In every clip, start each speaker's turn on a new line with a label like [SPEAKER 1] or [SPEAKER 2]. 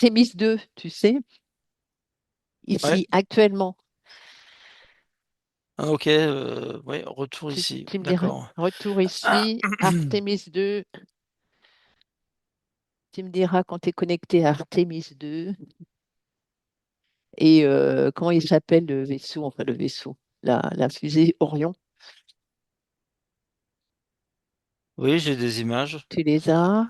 [SPEAKER 1] Artemis 2, tu sais,
[SPEAKER 2] Ouais.
[SPEAKER 1] ici, actuellement.
[SPEAKER 2] Ah, ok, ouais, retour
[SPEAKER 1] Tu,
[SPEAKER 2] ici.
[SPEAKER 1] tu me diras,
[SPEAKER 2] D'accord.
[SPEAKER 1] retour
[SPEAKER 2] Ah.
[SPEAKER 1] ici, Artemis 2. Tu me diras quand tu es connecté à Artemis 2 et comment il s'appelle le vaisseau, enfin le vaisseau, la fusée Orion.
[SPEAKER 2] Oui, j'ai des images.
[SPEAKER 1] Tu les as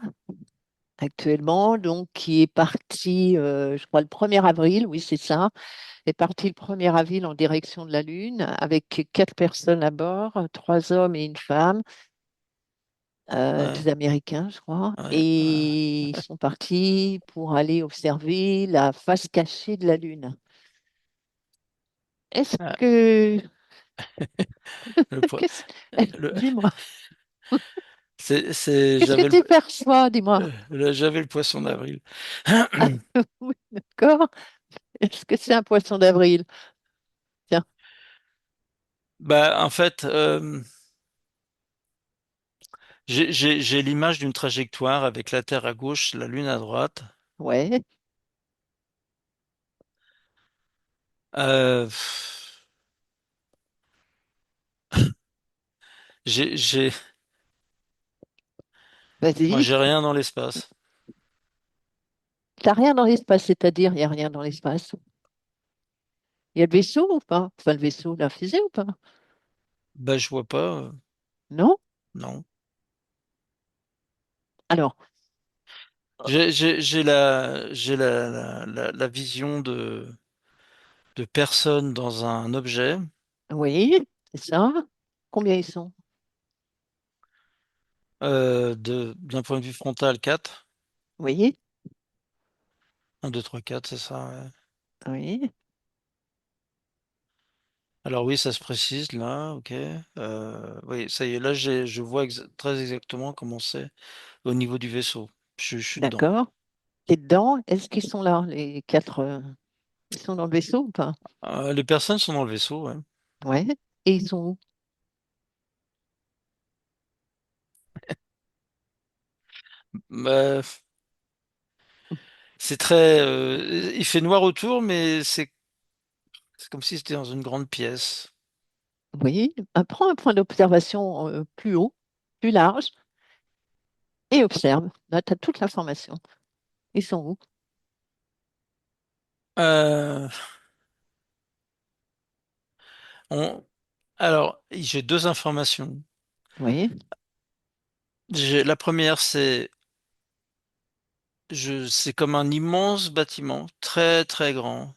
[SPEAKER 1] actuellement, donc qui est parti, je crois, le 1er avril, oui, c'est ça, est parti le 1er avril en direction de la Lune avec 4 personnes à bord, 3 hommes et une femme,
[SPEAKER 2] Ouais,
[SPEAKER 1] des Américains, je crois,
[SPEAKER 2] ouais, ouais.
[SPEAKER 1] et ils sont partis pour aller observer la face cachée de la Lune. Est-ce
[SPEAKER 2] Ah,
[SPEAKER 1] que...
[SPEAKER 2] le, po-
[SPEAKER 1] qu'est-ce-
[SPEAKER 2] le-
[SPEAKER 1] Dis-moi, qu'est-ce que
[SPEAKER 2] j'avais
[SPEAKER 1] tu perçois, dis-moi.
[SPEAKER 2] j'avais le poisson d'avril.
[SPEAKER 1] Oui, d'accord. Est-ce que c'est un poisson d'avril? Tiens,
[SPEAKER 2] Bah, en fait, j'ai l'image d'une trajectoire avec la Terre à gauche, la Lune à droite.
[SPEAKER 1] ouais,
[SPEAKER 2] Pff, j'ai, moi,
[SPEAKER 1] vas-y.
[SPEAKER 2] j'ai rien dans l'espace.
[SPEAKER 1] T'as rien dans l'espace, c'est-à-dire, il n'y a rien dans l'espace. Il y a le vaisseau ou pas? Enfin, le vaisseau, la fusée ou pas?
[SPEAKER 2] Bah, je vois pas.
[SPEAKER 1] Non?
[SPEAKER 2] Non.
[SPEAKER 1] Alors,
[SPEAKER 2] J'ai la vision de personnes dans un objet,
[SPEAKER 1] oui, c'est ça. Combien ils sont?
[SPEAKER 2] d'un point de vue frontal 4.
[SPEAKER 1] Oui,
[SPEAKER 2] 1, 2, 3, 4, c'est ça, ouais.
[SPEAKER 1] oui,
[SPEAKER 2] Alors oui, ça se précise là, ok. Oui, ça y est, là je vois très exactement comment c'est au niveau du vaisseau. Je suis dedans.
[SPEAKER 1] d'accord. T'es dedans? Est-ce qu'ils sont là, les 4? Ils sont dans le vaisseau ou pas?
[SPEAKER 2] Les personnes sont dans le vaisseau, ouais.
[SPEAKER 1] Ouais. Et ils sont où?
[SPEAKER 2] Bah, c'est très, il fait noir autour, mais c'est comme si c'était dans une grande pièce.
[SPEAKER 1] Oui. Prends un point d'observation plus haut, plus large, et observe. Là, tu as toute l'information. Ils sont où?
[SPEAKER 2] Euh, on, alors, j'ai deux informations.
[SPEAKER 1] Oui,
[SPEAKER 2] La première, c'est comme un immense bâtiment, très très grand,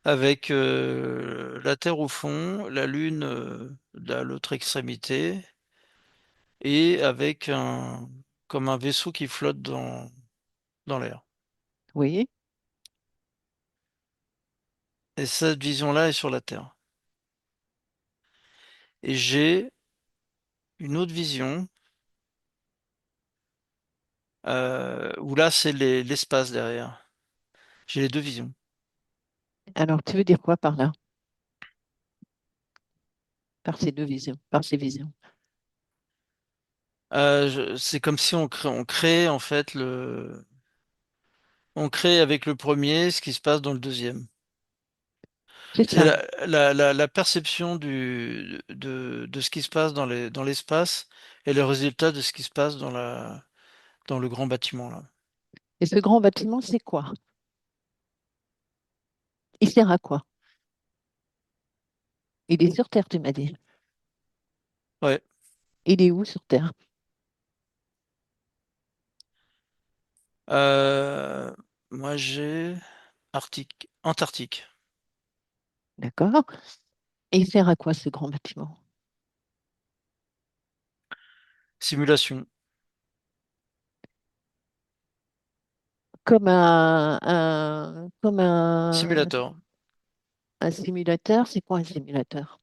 [SPEAKER 2] avec la Terre au fond, la Lune à l'autre extrémité, et avec comme un vaisseau qui flotte dans l'air.
[SPEAKER 1] oui.
[SPEAKER 2] Et cette vision-là est sur la Terre. Et j'ai une autre vision où là, c'est l'espace derrière. J'ai les deux visions.
[SPEAKER 1] Alors, tu veux dire quoi par là? Par ces deux visions, par ces visions.
[SPEAKER 2] C'est comme si on crée en fait on crée avec le premier ce qui se passe dans le deuxième.
[SPEAKER 1] C'est
[SPEAKER 2] C'est
[SPEAKER 1] ça.
[SPEAKER 2] la perception de ce qui se passe dans l'espace et le résultat de ce qui se passe dans le grand bâtiment là.
[SPEAKER 1] Et ce grand bâtiment, c'est quoi? Il sert à quoi? Il est sur Terre, tu m'as dit.
[SPEAKER 2] Ouais.
[SPEAKER 1] Il est où sur Terre?
[SPEAKER 2] Euh, Moi j'ai Antarctique.
[SPEAKER 1] D'accord? Et il sert à quoi ce grand bâtiment?
[SPEAKER 2] Simulation.
[SPEAKER 1] Comme comme
[SPEAKER 2] Simulator.
[SPEAKER 1] un simulateur. C'est quoi un simulateur?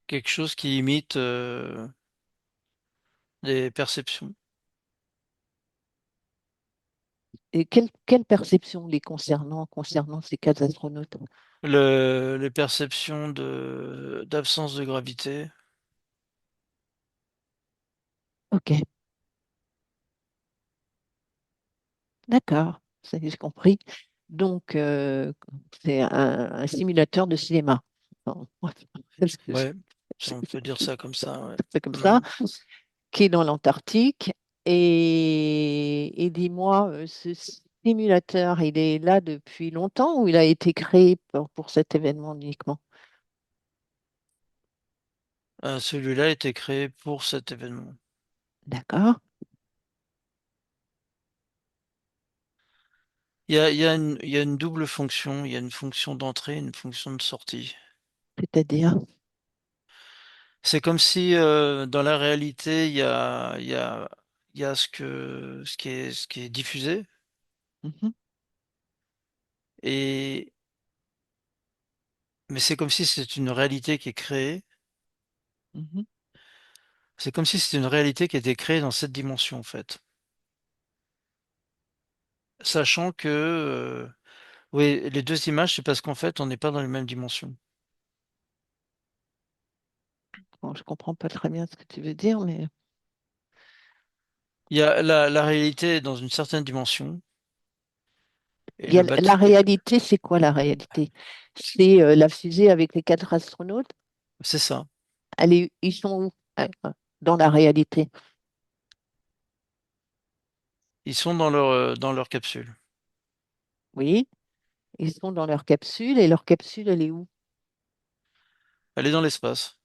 [SPEAKER 2] Quelque chose qui imite des perceptions.
[SPEAKER 1] Et quelle perception les concernant ces 4 astronautes?
[SPEAKER 2] Les perceptions d'absence de gravité.
[SPEAKER 1] Ok. D'accord, ça y est, j'ai compris. Donc, c'est un simulateur de cinéma. Bon, bref,
[SPEAKER 2] Ouais, on peut dire ça comme ça, ouais.
[SPEAKER 1] c'est comme ça,
[SPEAKER 2] Mhm.
[SPEAKER 1] qui est dans l'Antarctique. Et dis-moi, ce simulateur, il est là depuis longtemps ou il a été créé pour cet événement uniquement?
[SPEAKER 2] Celui-là a été créé pour cet événement.
[SPEAKER 1] D'accord,
[SPEAKER 2] Il y a une double fonction. Il y a une fonction d'entrée et une fonction de sortie.
[SPEAKER 1] c'est-à-dire.
[SPEAKER 2] C'est comme si dans la réalité, il y a ce qui est diffusé.
[SPEAKER 1] Mhm,
[SPEAKER 2] Et, mais c'est comme si c'est une réalité qui est créée.
[SPEAKER 1] mhm.
[SPEAKER 2] C'est comme si c'était une réalité qui était créée dans cette dimension, en fait. Sachant que, oui, les deux images, c'est parce qu'en fait, on n'est pas dans les mêmes dimensions.
[SPEAKER 1] Bon, je comprends pas très bien ce que tu veux dire, mais
[SPEAKER 2] Il y a la réalité est dans une certaine dimension et
[SPEAKER 1] il y a
[SPEAKER 2] le
[SPEAKER 1] la
[SPEAKER 2] bâti,
[SPEAKER 1] réalité, c'est quoi la réalité? C'est la fusée avec les quatre astronautes.
[SPEAKER 2] c'est ça.
[SPEAKER 1] Ils sont où dans la réalité?
[SPEAKER 2] Ils sont dans leur capsule.
[SPEAKER 1] Oui, ils sont dans leur capsule et leur capsule, elle est où?
[SPEAKER 2] Elle est dans l'espace.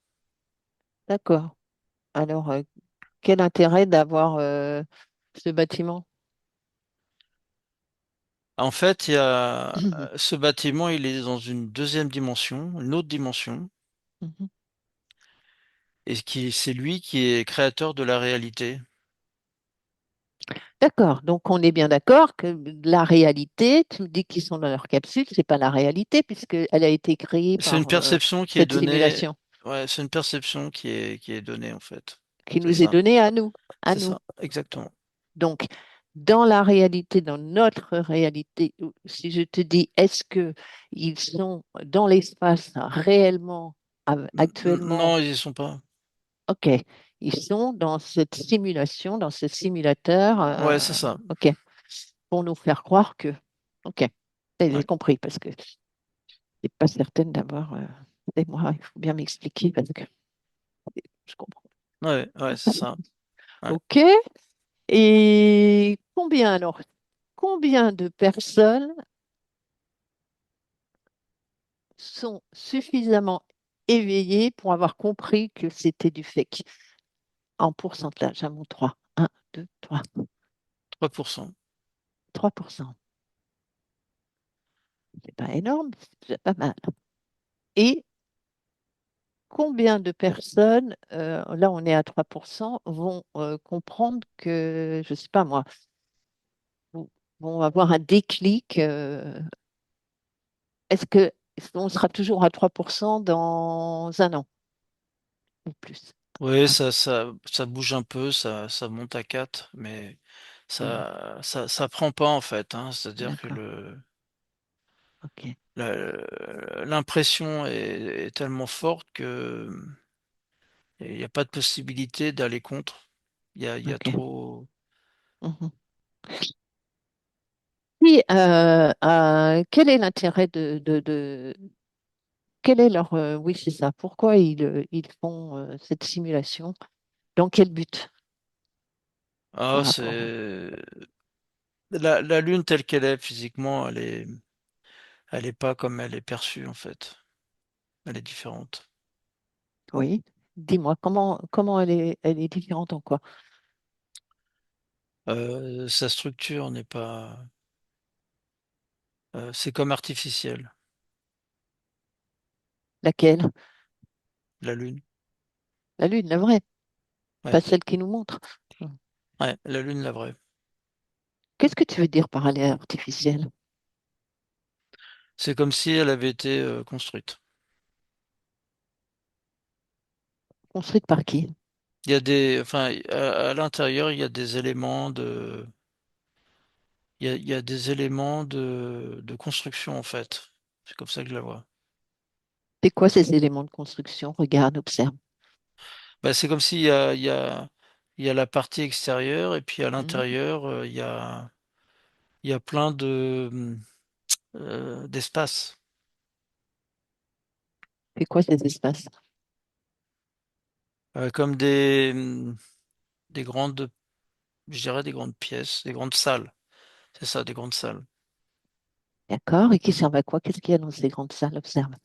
[SPEAKER 1] D'accord. Alors, quel intérêt d'avoir ce bâtiment?
[SPEAKER 2] En fait, il y a ce bâtiment, il est dans une deuxième dimension, une autre dimension,
[SPEAKER 1] Mhm.
[SPEAKER 2] et c'est lui qui est créateur de la réalité.
[SPEAKER 1] D'accord. Donc, on est bien d'accord que la réalité, tu me dis qu'ils sont dans leur capsule, c'est pas la réalité puisqu'elle a été créée
[SPEAKER 2] C'est une
[SPEAKER 1] par
[SPEAKER 2] perception qui est
[SPEAKER 1] cette
[SPEAKER 2] donnée,
[SPEAKER 1] simulation
[SPEAKER 2] ouais, c'est une perception qui est donnée, en fait.
[SPEAKER 1] qui
[SPEAKER 2] C'est
[SPEAKER 1] nous est
[SPEAKER 2] ça,
[SPEAKER 1] donnée à nous, à
[SPEAKER 2] c'est
[SPEAKER 1] nous.
[SPEAKER 2] ça, exactement.
[SPEAKER 1] Donc, dans la réalité, dans notre réalité, si je te dis, est-ce que ils sont dans l'espace réellement, actuellement?
[SPEAKER 2] Non, ils y sont pas.
[SPEAKER 1] OK, ils sont dans cette simulation, dans ce simulateur,
[SPEAKER 2] Ouais, c'est ça.
[SPEAKER 1] OK, pour nous faire croire que, OK, j'ai
[SPEAKER 2] Ouais,
[SPEAKER 1] compris parce que je n'ai pas certaine d'avoir, et moi, il faut bien m'expliquer parce que je comprends.
[SPEAKER 2] ouais, c'est ça. Ouais.
[SPEAKER 1] OK, et combien alors, combien de personnes sont suffisamment éveillées pour avoir compris que c'était du fake? En pourcentage, à mon 3. 1, 2, 3.
[SPEAKER 2] 3%.
[SPEAKER 1] 3%. C'est pas énorme, c'est déjà pas mal. Et combien de personnes, là on est à 3%, vont comprendre que, je sais pas moi, vont vont avoir un déclic? Est-ce que on sera toujours à 3% dans un an ou plus?
[SPEAKER 2] Oui,
[SPEAKER 1] Hein.
[SPEAKER 2] ça bouge un peu, ça monte à 4, mais
[SPEAKER 1] Hmm,
[SPEAKER 2] ça prend pas en fait, hein. C'est-à-dire que
[SPEAKER 1] d'accord, ok,
[SPEAKER 2] l'impression est tellement forte que il n'y a pas de possibilité d'aller contre. Il y a
[SPEAKER 1] ok.
[SPEAKER 2] trop.
[SPEAKER 1] Mhm. Puis, quel est l'intérêt quel est leur, oui, c'est ça, pourquoi ils font cette simulation? Dans quel but
[SPEAKER 2] Ah,
[SPEAKER 1] par rapport à...
[SPEAKER 2] c'est la Lune telle qu'elle est physiquement, elle est pas comme elle est perçue en fait. Elle est différente.
[SPEAKER 1] Oui, dis-moi, comment elle est différente en quoi?
[SPEAKER 2] Sa structure n'est pas. C'est comme artificiel,
[SPEAKER 1] Laquelle?
[SPEAKER 2] la Lune.
[SPEAKER 1] La Lune, la vraie,
[SPEAKER 2] Ouais,
[SPEAKER 1] pas celle qui nous montre.
[SPEAKER 2] ouais, la Lune, la vraie.
[SPEAKER 1] Qu'est-ce que tu veux dire par elle est artificielle?
[SPEAKER 2] C'est comme si elle avait été construite.
[SPEAKER 1] Construite par qui?
[SPEAKER 2] Il y a des, enfin, à l'intérieur, il y a des éléments il y a des éléments de construction en fait. C'est comme ça que je la vois.
[SPEAKER 1] C'est quoi ces éléments de construction? Regarde, observe.
[SPEAKER 2] Bah, c'est comme s'il il y a la partie extérieure et puis à
[SPEAKER 1] Mhm.
[SPEAKER 2] l'intérieur, Il y a plein d'espaces,
[SPEAKER 1] C'est quoi ces espaces?
[SPEAKER 2] comme des grandes, je dirais des grandes pièces, des grandes salles. C'est ça, des grandes salles.
[SPEAKER 1] D'accord. Et qui servent à quoi? Qu'est-ce qu'il y a dans ces grandes salles? Observe.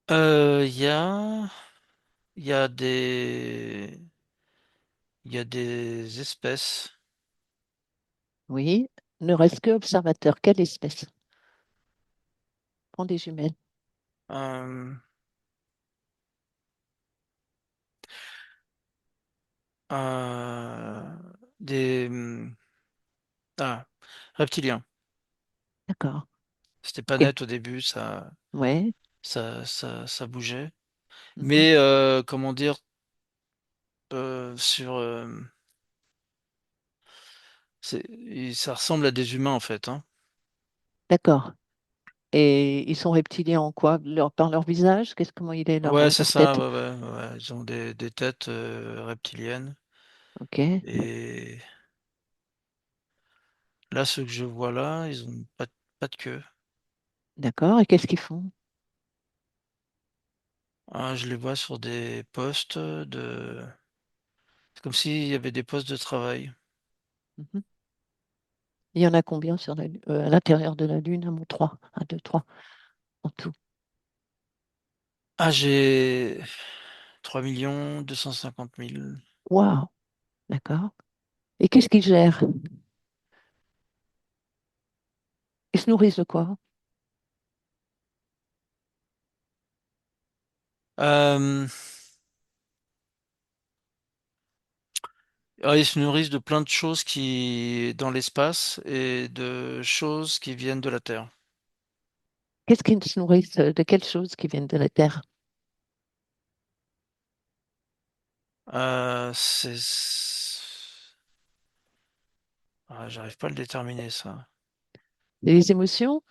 [SPEAKER 2] Il y a, il y a il y a des espèces.
[SPEAKER 1] Oui. Ne reste que observateur. Quelle espèce? Prends des jumelles.
[SPEAKER 2] euh, euh, des ah, reptiliens.
[SPEAKER 1] D'accord.
[SPEAKER 2] C'était pas
[SPEAKER 1] Ok.
[SPEAKER 2] net au début,
[SPEAKER 1] Ouais.
[SPEAKER 2] ça bougeait.
[SPEAKER 1] Mhm.
[SPEAKER 2] Mais comment dire, sur ça ressemble à des humains en fait, hein.
[SPEAKER 1] D'accord. Et ils sont reptiliens en quoi? Par leur visage? Comment il est
[SPEAKER 2] Ouais, c'est
[SPEAKER 1] leur
[SPEAKER 2] ça.
[SPEAKER 1] tête?
[SPEAKER 2] Ouais, ouais, ouais. Ils ont des têtes reptiliennes.
[SPEAKER 1] Ok.
[SPEAKER 2] Et là, ceux que je vois là, ils ont pas de queue.
[SPEAKER 1] D'accord. Et qu'est-ce qu'ils font?
[SPEAKER 2] Ah, je les vois sur des postes de. C'est comme s'il y avait des postes de travail.
[SPEAKER 1] Mhm. Il y en a combien à l'intérieur de la Lune? Trois. Un, deux, trois. En tout.
[SPEAKER 2] Ah, j'ai 3 250 000.
[SPEAKER 1] Waouh. D'accord. Et qu'est-ce qu'ils gèrent? Ils se nourrissent de quoi?
[SPEAKER 2] Euh, ils se nourrissent de plein de choses qui dans l'espace et de choses qui viennent de la Terre.
[SPEAKER 1] Qu'est-ce qu'ils se nourrissent de quelles choses qui viennent de la Terre?
[SPEAKER 2] Euh, c'est... j'arrive pas à le déterminer ça.
[SPEAKER 1] Les émotions?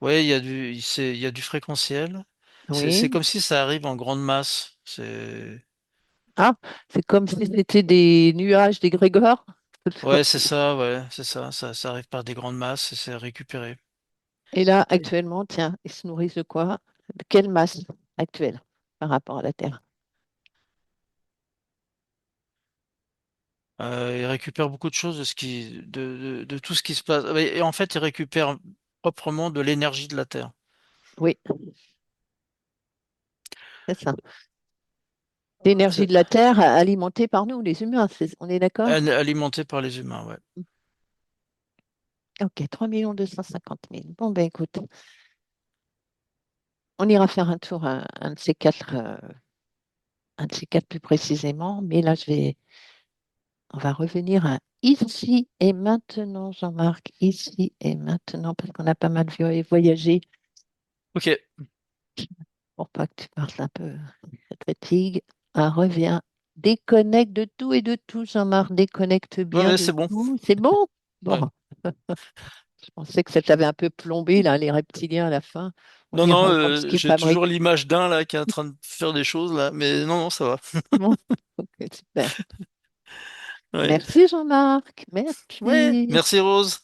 [SPEAKER 2] Ouais, il y a du fréquentiel. C'est
[SPEAKER 1] Oui.
[SPEAKER 2] comme si ça arrive en grande masse. C'est,
[SPEAKER 1] Ah, c'est comme si c'était des nuages d'égrégores.
[SPEAKER 2] ouais, c'est ça, ouais, c'est ça. Ça arrive par des grandes masses et c'est récupéré.
[SPEAKER 1] Et là, actuellement, tiens, ils se nourrissent de quoi? De quelle masse actuelle par rapport à la Terre?
[SPEAKER 2] Il récupère beaucoup de choses de tout ce qui se passe. Et en fait, il récupère proprement de l'énergie de la Terre,
[SPEAKER 1] Oui, c'est ça. L'énergie
[SPEAKER 2] C'est-
[SPEAKER 1] de la Terre alimentée par nous, les humains, on est d'accord?
[SPEAKER 2] alimentée par les humains, ouais.
[SPEAKER 1] Ok, 3 250 000. Bon, ben écoute, on ira faire un tour, un de ces quatre plus précisément, mais là, on va revenir à ici et maintenant, Jean-Marc, ici et maintenant, parce qu'on a pas mal voyagé
[SPEAKER 2] Ok,
[SPEAKER 1] pour pas que tu partes un peu cette fatigue. Ah, reviens, déconnecte de tout et de tout, Jean-Marc, déconnecte
[SPEAKER 2] ouais,
[SPEAKER 1] bien
[SPEAKER 2] ouais,
[SPEAKER 1] de
[SPEAKER 2] c'est bon.
[SPEAKER 1] tout. C'est bon?
[SPEAKER 2] Ouais.
[SPEAKER 1] Bon, je pensais que ça t'avait un peu plombé, là, les reptiliens à la fin. On
[SPEAKER 2] Non, non,
[SPEAKER 1] ira voir ce qu'ils
[SPEAKER 2] j'ai toujours
[SPEAKER 1] fabriquent.
[SPEAKER 2] l'image d'un là qui est en train de faire des choses là, mais non, non, ça va.
[SPEAKER 1] Bon, ok, super.
[SPEAKER 2] Ouais,
[SPEAKER 1] Merci, Jean-Marc.
[SPEAKER 2] ouais,
[SPEAKER 1] Merci.
[SPEAKER 2] merci Rose.